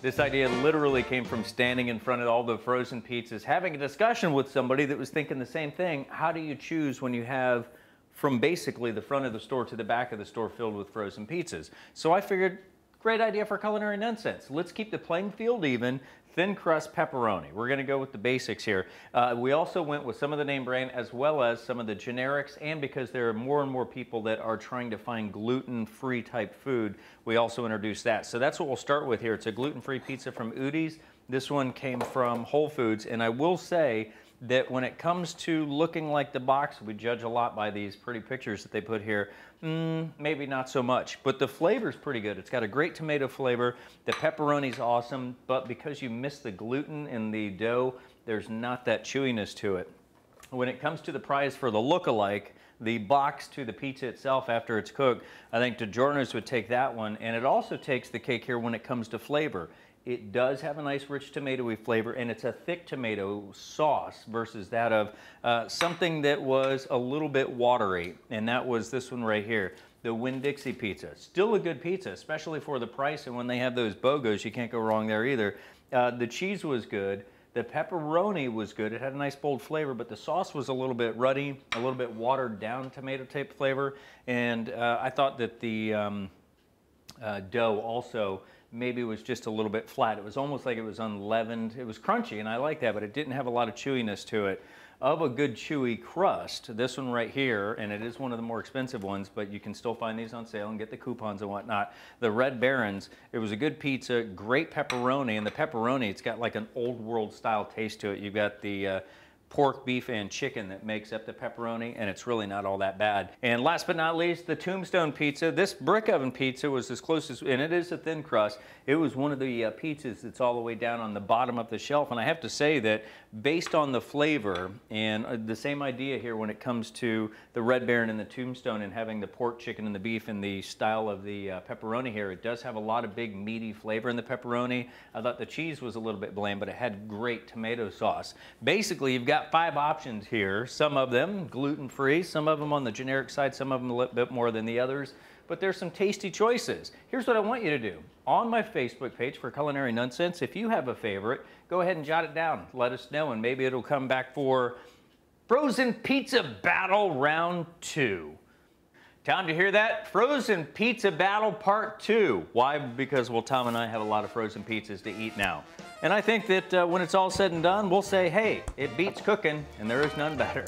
This idea literally came from standing in front of all the frozen pizzas, having a discussion with somebody that was thinking the same thing. How do you choose when you have from basically the front of the store to the back of the store filled with frozen pizzas? So I figured, great idea for Culinary Nunnsense. Let's keep the playing field even. Thin crust pepperoni. We're going to go with the basics here. We also went with some of the name brand as well as some of the generics, and because there are more and more people that are trying to find gluten-free type food, we also introduced that. So that's what we'll start with here. It's a gluten-free pizza from Udi's. This one came from Whole Foods, and I will say that when it comes to looking like the box, we judge a lot by these pretty pictures that they put here. Maybe not so much, but the flavor's pretty good. It's got a great tomato flavor. The pepperoni's awesome, but because you miss the gluten in the dough, there's not that chewiness to it. When it comes to the prize for the look-alike, the box to the pizza itself after it's cooked, I think DiGiorno's would take that one, and it also takes the cake here when it comes to flavor. It does have a nice rich tomatoey flavor, and it's a thick tomato sauce versus that of something that was a little bit watery, and that was this one right here, the Winn-Dixie pizza. Still a good pizza, especially for the price, and when they have those BOGOs, you can't go wrong there either. The cheese was good. The pepperoni was good. It had a nice bold flavor, but the sauce was a little bit ruddy, a little bit watered down tomato type flavor, and I thought that the dough also maybe was just a little bit flat. It was almost like it was unleavened. It was crunchy, and I like that, but it didn't have a lot of chewiness to it. Of a good chewy crust, this one right here, and it is one of the more expensive ones, but you can still find these on sale and get the coupons and whatnot. The Red Barons, it was a good pizza, great pepperoni, and the pepperoni, it's got like an old world style taste to it. You've got the pork, beef, and chicken that makes up the pepperoni, and it's really not all that bad. And last but not least, the Tombstone pizza. This brick oven pizza was as close as, and it is a thin crust, it was one of the pizzas that's all the way down on the bottom of the shelf, and I have to say that based on the flavor, and the same idea here when it comes to the Red Baron and the Tombstone and having the pork, chicken, and the beef and the style of the pepperoni here, it does have a lot of big meaty flavor in the pepperoni. I thought the cheese was a little bit bland, but it had great tomato sauce. Basically, you've got 5 options here, some of them gluten-free, some of them on the generic side, some of them a little bit more than the others, but there's some tasty choices. Here's what I want you to do. On my Facebook page for Culinary Nunnsense, if you have a favorite, go ahead and jot it down. Let us know, and maybe it'll come back for Frozen Pizza Battle Round 2. Time to hear that? Frozen Pizza Battle Part 2. Why? Because, well, Tom and I have a lot of frozen pizzas to eat now. And I think that when it's all said and done, we'll say, hey, it beats cooking, and there is none better.